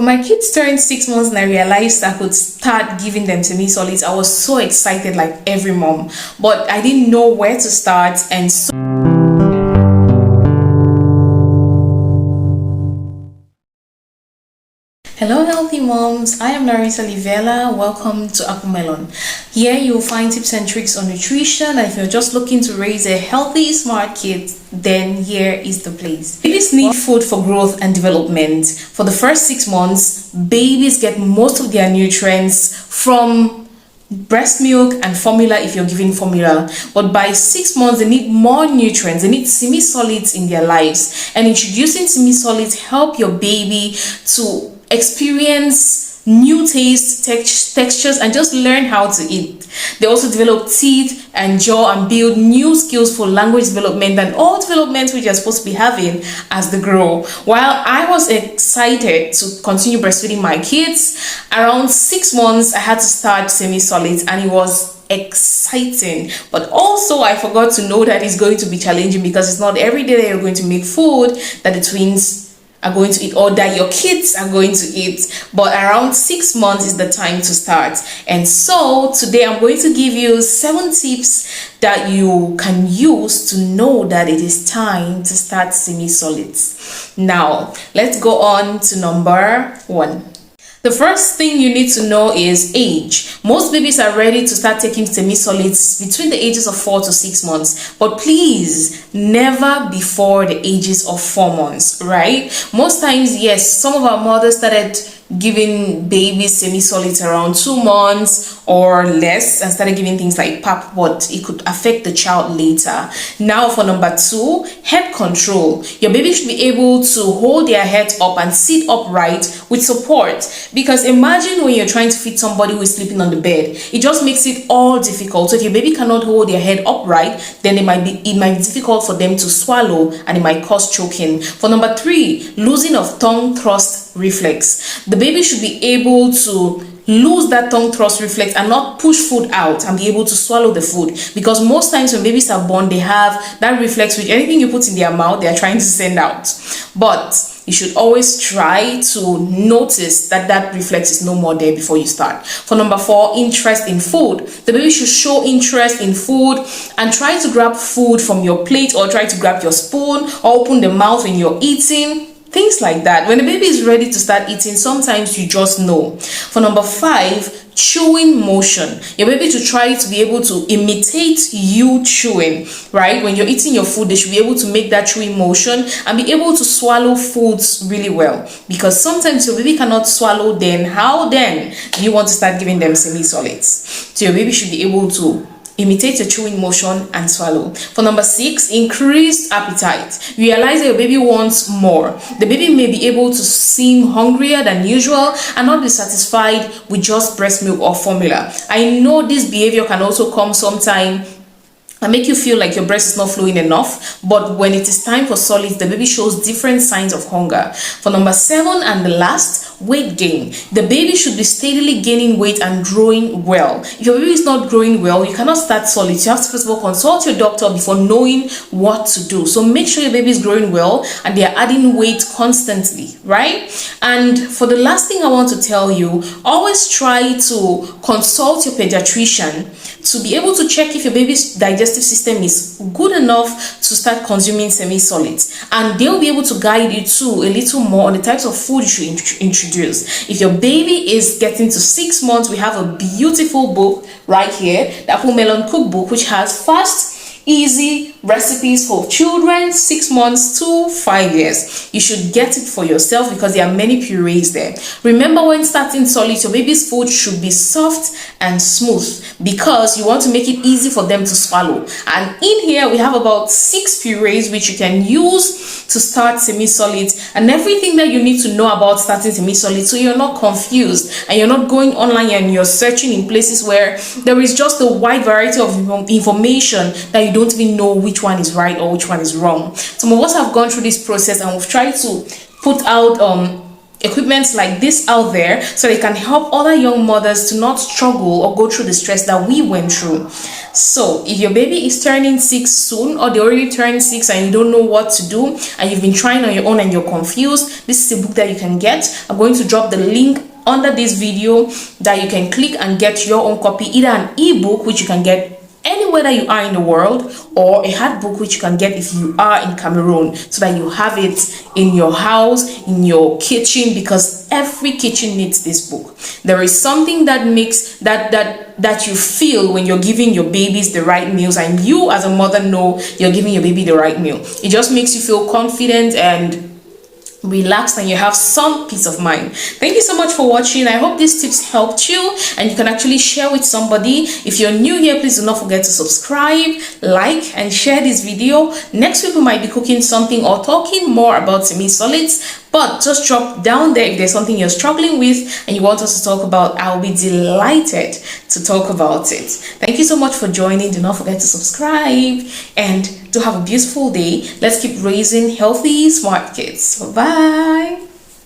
When my kids turned 6 months and I realized I could start giving them semi-solids, I was so excited like every mom. But I didn't know where to start, and so hello healthy moms, I am Larissa Livella. Welcome to Apple Melon. Here you'll find tips and tricks on nutrition, and if you're just looking to raise a healthy smart kid, then here is the place. Babies need food for growth and development. For the first 6 months, babies get most of their nutrients from breast milk and formula if you're giving formula, but by 6 months they need more nutrients. They need semi-solids in their lives, and introducing semi-solids help your baby to experience new tastes, textures, and just learn how to eat. They also develop teeth and jaw and build new skills for language development and all developments which you're supposed to be having as they grow. While I was excited to continue breastfeeding my kids, around 6 months I had to start semi-solids, and it was exciting, but also I forgot to know that it's going to be challenging, because it's not every day that you're going to make food that the twins are going to eat or that your kids are going to eat. But around 6 months is the time to start. And so today I'm going to give you 7 tips that you can use to know that it is time to start semi-solids. Now let's go on to number 1. The first thing you need to know is age. Most babies are ready to start taking semi-solids between the ages of 4 to 6 months, but please never before the ages of 4 months, right? Most times, yes, some of our mothers started giving babies semi-solids around 2 months or less and started giving things like pap, but it could affect the child later. Now for number 2, head control. Your baby should be able to hold their head up and sit upright with support, because imagine when you're trying to feed somebody who is sleeping on the bed, it just makes it all difficult. So if your baby cannot hold their head upright, then it might be difficult for them to swallow, and it might cause choking. For number 3, losing of tongue thrust reflex. The baby should be able to lose that tongue thrust reflex and not push food out and be able to swallow the food, because most times when babies are born, they have that reflex which anything you put in their mouth, they are trying to send out. But you should always try to notice that that reflex is no more there before you start. For number 4, interest in food. The baby should show interest in food and try to grab food from your plate, or try to grab your spoon, or open the mouth when you're eating. Things like that. When the baby is ready to start eating, sometimes you just know. For number 5, chewing motion. Your baby to try to be able to imitate you chewing, right? When you're eating your food, they should be able to make that chewing motion and be able to swallow foods really well, because sometimes your baby cannot swallow. Then how then do you want to start giving them semi-solids? So your baby should be able to imitate your chewing motion and swallow. For number 6, increased appetite. Realize that your baby wants more. The baby may be able to seem hungrier than usual and not be satisfied with just breast milk or formula. I know this behavior can also come sometime and make you feel like your breast is not flowing enough, but when it is time for solids, the baby shows different signs of hunger. For number 7 and the last, weight gain. The baby should be steadily gaining weight and growing well. If your baby is not growing well, you cannot start solids. You have to first of all consult your doctor before knowing what to do. So make sure your baby is growing well and they are adding weight constantly, right? And for the last thing I want to tell you, always try to consult your pediatrician to be able to check if your baby's digestive system is good enough to start consuming semi-solids, and they'll be able to guide you too a little more on the types of food you should introduce. If your baby is getting to 6 months, we have a beautiful book right here, the Apple Melon Cookbook, which has fast, easy recipes for children 6 months to 5 years. You should get it for yourself because there are many purees there. Remember, when starting solids, your baby's food should be soft and smooth, because you want to make it easy for them to swallow. And in here we have about 6 purees which you can use to start semi-solids, and everything that you need to know about starting semi-solids, so you're not confused and you're not going online and you're searching in places where there is just a wide variety of information that you don't even know which one is right or which one is wrong. Some of us have gone through this process and we've tried to put out equipments like this out there so they can help other young mothers to not struggle or go through the stress that we went through. So if your baby is turning 6 soon, or they already turned 6 and you don't know what to do and you've been trying on your own and you're confused, this is a book that you can get. I'm going to drop the link under this video that you can click and get your own copy, either an ebook which you can get anywhere that you are in the world, or a hard book which you can get if you are in Cameroon, so that you have it in your house, in your kitchen, because every kitchen needs this book. There is something that makes that you feel when you're giving your babies the right meals, and you as a mother know you're giving your baby the right meal. It just makes you feel confident and relaxed, and you have some peace of mind. Thank you so much for watching. I hope these tips helped you and you can actually share with somebody. If you're new here, please do not forget to subscribe, like, and share this video. Next week we might be cooking something or talking more about semi-solids, but just drop down there if there's something you're struggling with and you want us to talk about. I'll be delighted to talk about it. Thank you so much for joining. Do not forget to subscribe and to have a beautiful day. Let's keep raising healthy, smart kids. Bye.